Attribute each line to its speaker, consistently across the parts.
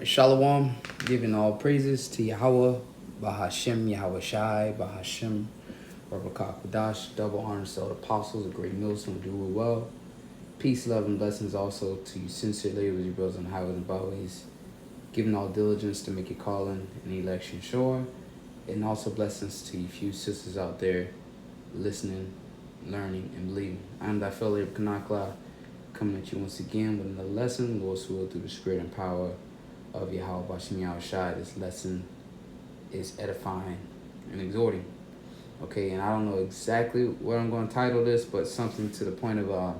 Speaker 1: Shalom, giving all praises to Yahweh, Bahashem, Yahweh Shai, Bahashem, Rabakah Kodash, double honors to all the apostles, a great millstone, do it well. Peace, love, and blessings also to you sincere laborers, your brothers on the highways and byways, giving all diligence to make your calling and election sure, and also blessings to you few sisters out there listening, learning, and believing. I'm thy fellow Kanakla, coming at you once again with another lesson, Lord's will, through the spirit and power of Yahweh Bashem Yahweh Shai. This lesson is edifying and exhorting. Okay, and I don't know exactly what I'm going to title this, but something to the point of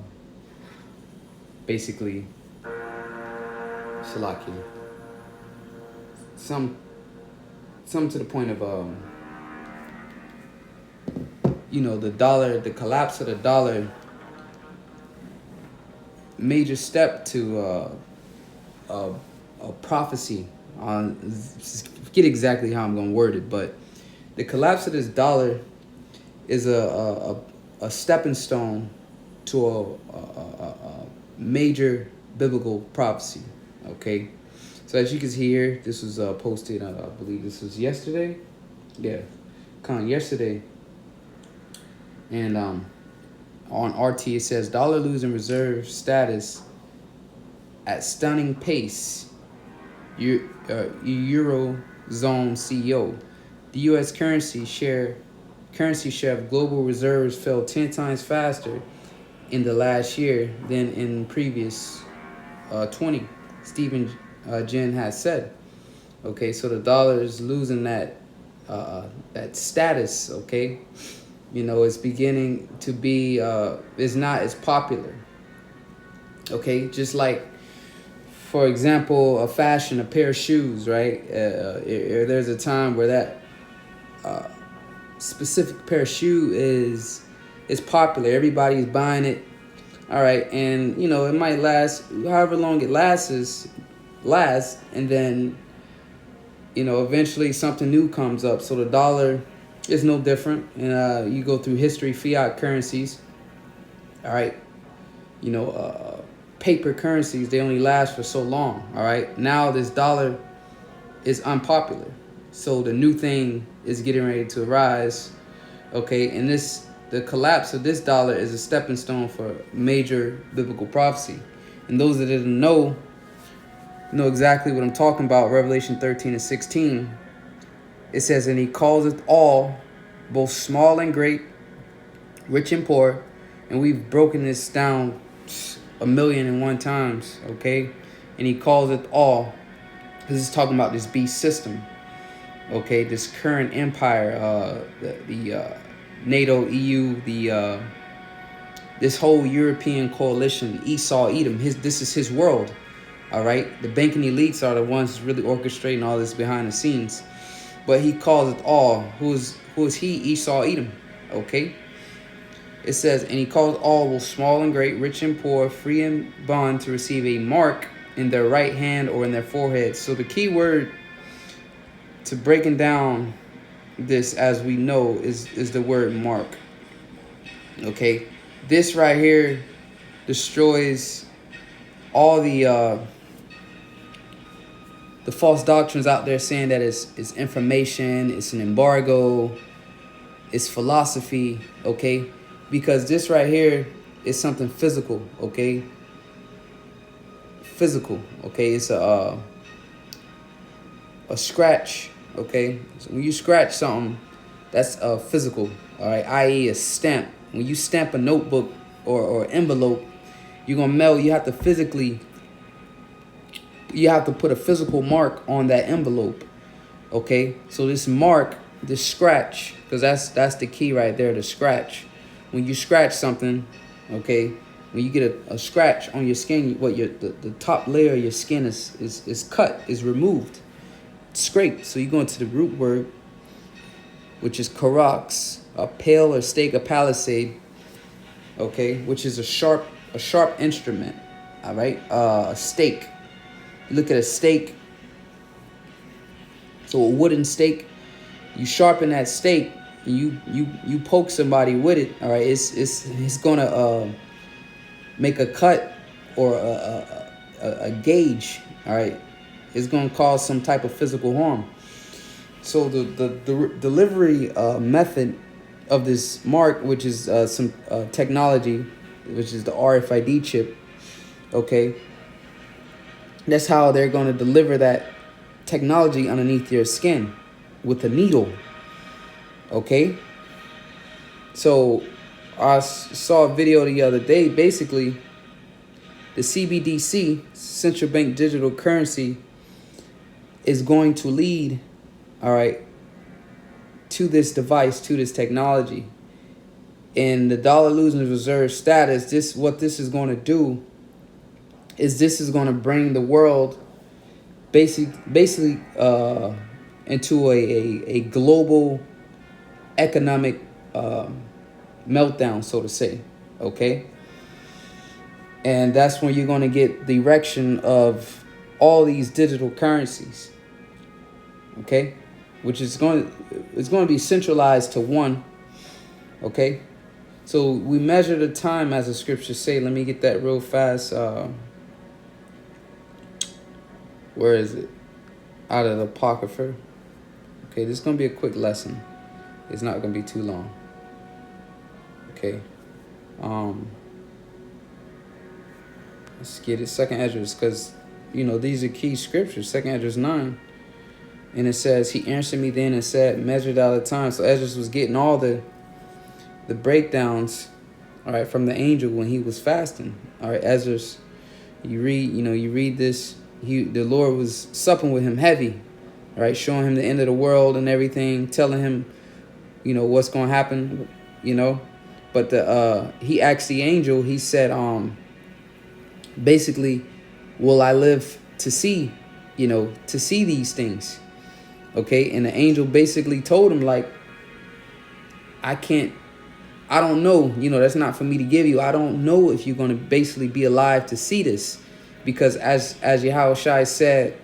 Speaker 1: basically Shalaki. Some to the point of the dollar, the collapse of the dollar, major step to a prophecy on, forget exactly how I'm going to word it, but the collapse of this dollar is a stepping stone to a major biblical prophecy. Okay, so as you can see here, this was posted, I believe this was yesterday. Yeah, yesterday. And on RT it says, dollar losing reserve status at stunning pace. Eurozone CEO. The U.S. currency share of global reserves fell 10 times faster in the last year than in previous 20. Stephen Jen has said. Okay, so the dollar is losing that status. Okay, it's beginning to be is not as popular. Okay, just like, for example, a pair of shoes, right? There's a time where that specific pair of shoe is popular. Everybody's buying it. All right, and it might last however long it lasts, and then eventually something new comes up. So the dollar is no different. And you go through history, fiat currencies. All right, paper currencies, they only last for so long. All right, now this dollar is unpopular, so the new thing is getting ready to rise. Okay, and the collapse of this dollar is a stepping stone for major biblical prophecy. And those that didn't know exactly what I'm talking about. Revelation 13 and 16, it says, and he calls it all, both small and great, rich and poor. And we've broken this down 1,000,001 times, okay? And he calls it all. This is talking about this beast system, okay? This current empire, the NATO, EU, this whole European coalition, Esau, Edom. This is his world, all right? The banking elites are the ones really orchestrating all this behind the scenes. But he calls it all. Who is he? Esau, Edom, okay? It says, and he calls all, both small and great, rich and poor, free and bond, to receive a mark in their right hand or in their forehead. So the key word to breaking down this, as we know, is the word mark. Okay, this right here destroys all the false doctrines out there saying that it's information, it's an embargo, it's philosophy. Okay, because this right here is something physical. Okay, physical. Okay, it's a scratch. Okay, so when you scratch something, that's physical. All right, i.e. a stamp. When you stamp a notebook or envelope, you're gonna mail. You have to put a physical mark on that envelope. Okay, so this mark, this scratch, because that's the key right there. The scratch. When you scratch something, okay, when you get a scratch on your skin, the top layer of your skin is cut, is removed, scraped. So you go into the root word, which is karax, a pale or stake, a palisade, okay, which is a sharp instrument. All right, a stake. You look at a stake. So a wooden stake, you sharpen that stake, and you poke somebody with it. All right, it's gonna make a cut or a gauge. All right, It's going to cause some type of physical harm. So the delivery method of this mark, which is some technology, which is the RFID chip, okay, that's how they're going to deliver that technology underneath your skin with a needle, okay? So I saw a video the other day. Basically, the CBDC, central bank digital currency, is going to lead, all right, to this device, to this technology. And the dollar losing reserve status, what this is going to do is this is going to bring the world basically into a global economic meltdown, so to say, okay? And that's when you're going to get the erection of all these digital currencies, okay? Which is going to be centralized to one, okay? So we measure the time, as the scriptures say. Let me get that real fast. Where is it? Out of the Apocrypha. Okay, this is going to be a quick lesson. It's not going to be too long. Okay. Let's get it. 2nd Esdras, because, these are key scriptures. 2nd Esdras 9. And it says, he answered me then and said, measured out the time. So Esdras was getting all the breakdowns, all right, from the angel when he was fasting. All right, Esdras, you read this. The Lord was supping with him heavy, all right, showing him the end of the world and everything, telling him, what's going to happen, But he asked the angel, he said, basically, will I live to see these things? Okay, and the angel basically told him, like, I don't know, that's not for me to give you. I don't know if you're going to basically be alive to see this. Because as Yahushua said,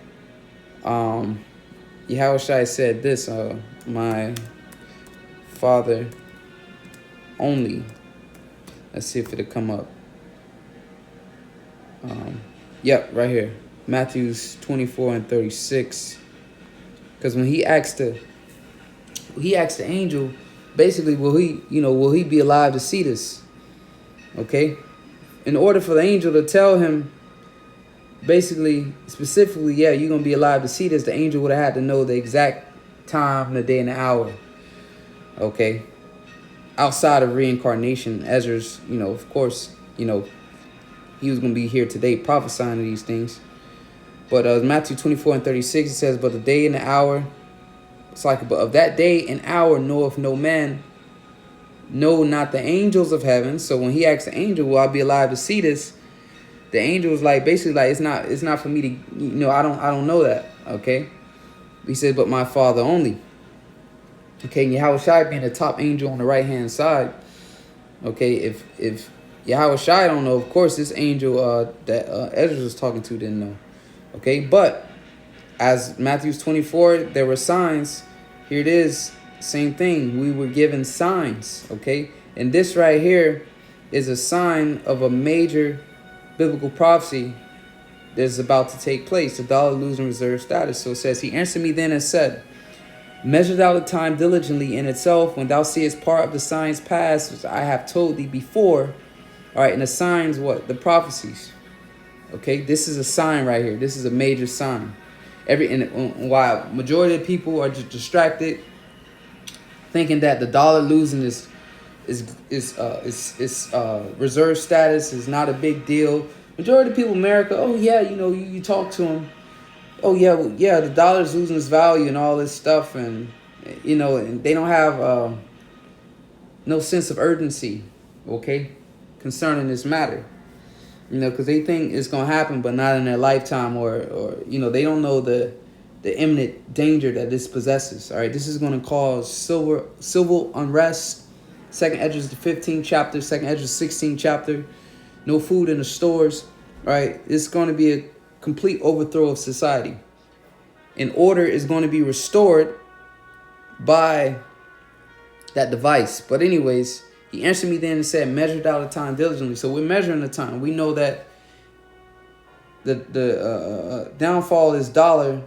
Speaker 1: Yahushua said this, my Father only. Let's see if it'll come up. Yep, right here. Matthews 24 and 36. Because when he asked the angel, basically, will he be alive to see this? Okay? In order for the angel to tell him, basically, specifically, yeah, you're going to be alive to see this, the angel would have had to know the exact time, the day, and the hour. Okay? Outside of reincarnation, Esdras, of course, he was going to be here today prophesying these things. But Matthew 24 and 36, it says, but the day and the hour, it's like, but of that day and hour knoweth no man, no, not the angels of heaven. So when he asked the angel, will I be alive to see this? The angel was like, basically, like, it's not for me to, I don't know that. Okay. He said, but my Father only. Okay. And Yahushua being the top angel on the right hand side. Okay. If Yahushua don't know, of course, this angel that Esdras was talking to didn't know. Okay. But as Matthew 24, there were signs. Here it is. Same thing. We were given signs. Okay. And this right here is a sign of a major biblical prophecy that's about to take place, the dollar losing reserve status. So it says, he answered me then and said, measure thou the time diligently in itself, when thou seest part of the signs past, which I have told thee before. All right, and the signs, what? The prophecies. Okay, this is a sign right here. This is a major sign. Why majority of people are just distracted, thinking that the dollar losing is reserve status is not a big deal. Majority of people in America, oh yeah, you talk to them, oh yeah, the dollar's losing its value and all this stuff, and and they don't have no sense of urgency, okay, concerning this matter, because they think it's gonna happen, but not in their lifetime, or they don't know the imminent danger that this possesses. All right, this is going to cause civil unrest. 2nd Esdras, the 15th chapter, 2nd Esdras, 16th chapter. No food in the stores, right? It's going to be a complete overthrow of society. And order is going to be restored by that device. But anyways, he answered me then and said, measure thou the time diligently. So we're measuring the time. We know that the downfall of this dollar,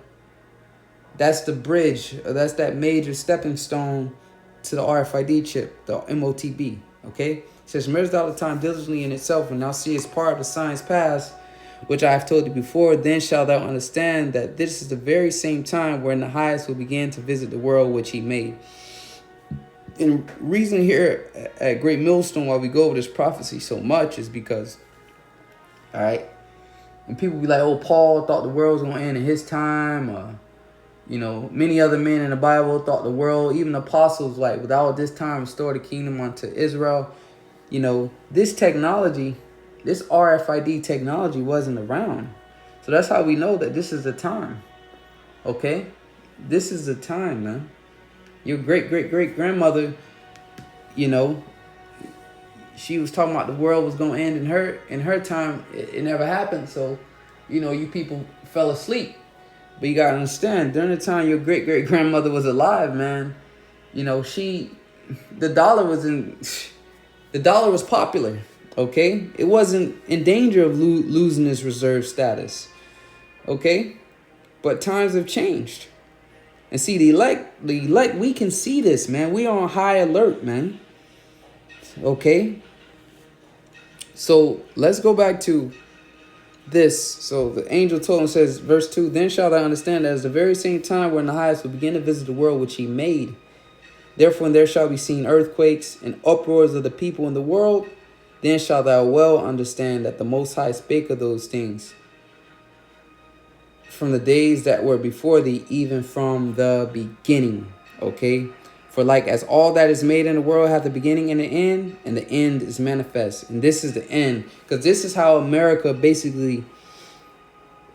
Speaker 1: that's the bridge, or that's that major stepping stone to the RFID chip, the MOTB. Okay, it says measures dollar time diligently in itself, and thou seest part of the science past, which I have told you before. Then shalt thou understand that this is the very same time wherein the highest will begin to visit the world which he made. And reason here at Great Millstone why we go over this prophecy so much is because, all right, and people be like, oh, Paul thought the world was going to end in his time. Many other men in the Bible thought the world, even apostles, like, without this time, restore the kingdom unto Israel. This technology, this RFID technology wasn't around. So that's how we know that this is the time. Okay? This is the time, man. Your great-great-great-grandmother, she was talking about the world was going to end in her time. It never happened. So, you people fell asleep. But you got to understand, during the time your great-great-grandmother was alive, man, the dollar was popular, okay? It wasn't in danger of losing its reserve status, okay? But times have changed. And see, the elect, we can see this, man. We are on high alert, man. Okay? So let's go back to this. So the angel told him, says, verse 2, then shalt thou understand that at the very same time when the highest will begin to visit the world which he made. Therefore, there shall be seen earthquakes and uproars of the people in the world. Then shalt thou well understand that the Most High spake of those things from the days that were before thee, even from the beginning. Okay? For like as all that is made in the world hath a beginning and an end is manifest. And this is the end. Because this is how America basically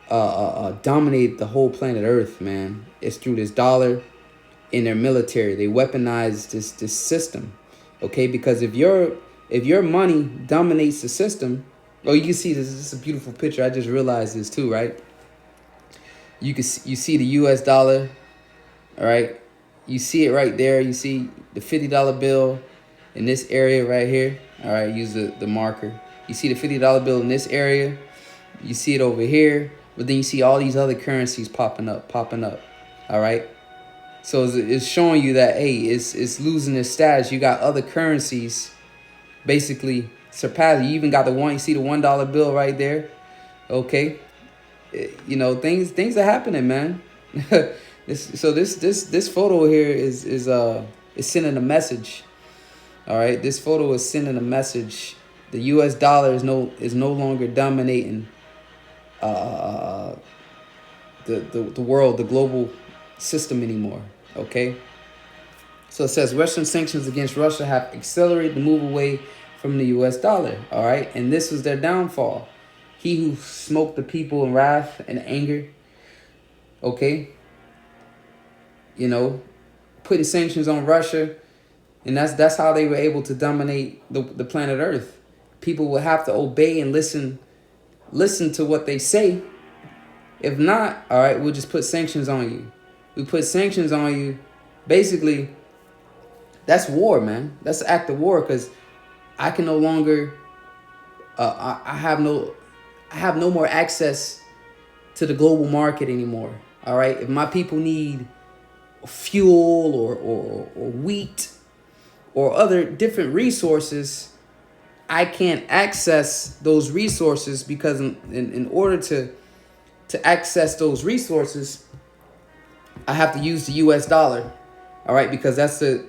Speaker 1: dominated the whole planet Earth, man. It's through this dollar in their military. They weaponize this system. Okay? Because if your money dominates the system, you can see this is a beautiful picture. I just realized this too, right? You see the US dollar, all right? You see it right there. You see the $50 bill in this area right here. All right, use the marker. You see the $50 bill in this area. You see it over here. But then you see all these other currencies popping up. All right? So it's showing you that, hey, it's losing its status. You got other currencies basically surpassing. You even got you see the $1 bill right there. Okay? Things are happening, man. This photo here is sending a message. All right, this photo is sending a message. The U.S. dollar is no longer dominating the world, the global system anymore. Okay. So it says Western sanctions against Russia have accelerated the move away from the U.S. dollar. All right, and this was their downfall. He who smoked the people in wrath and anger. Okay. Putting sanctions on Russia, and that's how they were able to dominate the planet Earth. People will have to obey and listen to what they say. If not, all right, we'll just put sanctions on you. We put sanctions on you. Basically, that's war, man. That's an act of war, because I can no longer. I have no more access to the global market anymore. All right, if my people need fuel or wheat or other different resources, I can't access those resources, because in order to access those resources, I have to use the U.S. dollar. All right, because that's the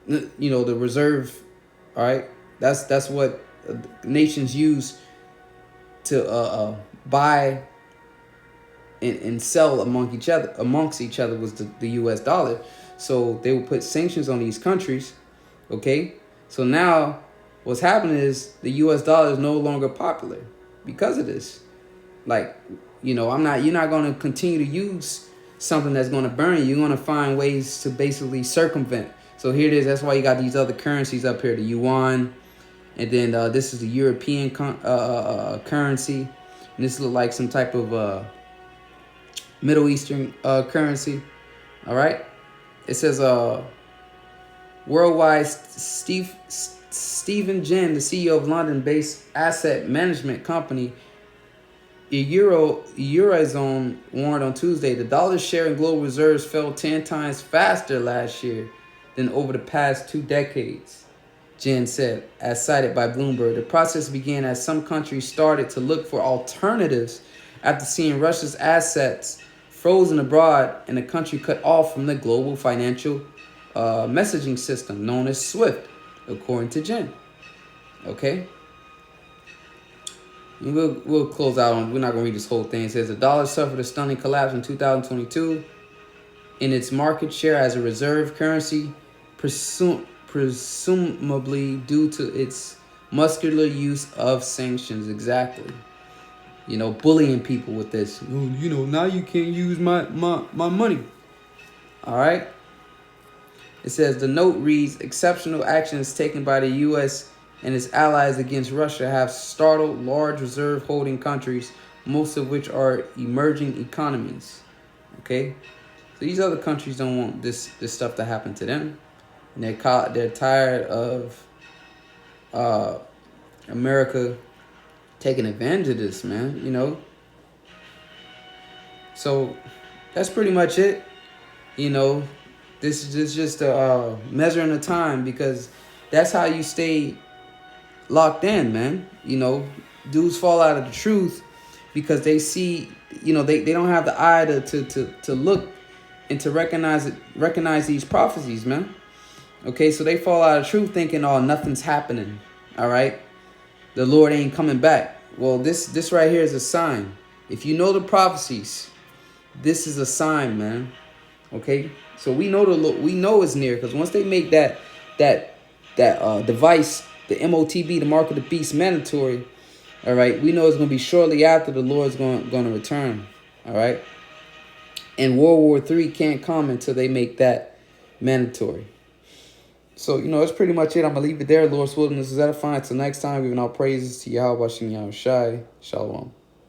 Speaker 1: the reserve. All right, that's what nations use to buy and sell amongst each other was the U.S. dollar. So they would put sanctions on these countries. Okay, so now what's happening is the U.S. dollar is no longer popular because of this. Like, you're not going to continue to use something that's going to burn you. You're going to find ways to basically circumvent. So here it is. That's why you got these other currencies up here, the yuan, and then this is the European currency, and this looks like some type of Middle Eastern currency. All right, it says worldwide. Stephen Jen, the CEO of London-based asset management company Eurozone warned on Tuesday the dollar's share in global reserves fell 10 times faster last year than over the past 2 decades, Jen said, as cited by Bloomberg. The process began as some countries started to look for alternatives after seeing Russia's assets frozen abroad and the country cut off from the global financial messaging system known as SWIFT, according to Jen. Okay? We'll close out on. We're not gonna read this whole thing. It says the dollar suffered a stunning collapse in 2022 in its market share as a reserve currency, presumably due to its muscular use of sanctions. Exactly. You know, bullying people with this. You know, now you can't use my money. All right. It says the note reads, exceptional actions taken by the U.S. and its allies against Russia have startled large reserve holding countries, most of which are emerging economies. Okay, so these other countries don't want this stuff to happen to them, and they're tired of America taking advantage of this, man. You know, so that's pretty much it. You know, this is just a measuring the time, because that's how you stay locked in, man. You know, dudes fall out of the truth because they see, you know, they don't have the eye to look and to recognize these prophecies, man. Okay, so they fall out of truth thinking, oh, nothing's happening. All right, the Lord ain't coming back. Well, this right here is a sign. If you know the prophecies, this is a sign, man. Okay, so we know it's near, because once they make that device, the MOTB, the mark of the beast, mandatory, all right, we know it's going to be shortly after the Lord's going to return, all right? And World War III can't come until they make that mandatory. So, you know, that's pretty much it. I'm going to leave it there. Lord's willing, this is edifying. Until next time, giving all praises to Yahweh Shem Yahushai. Shalom.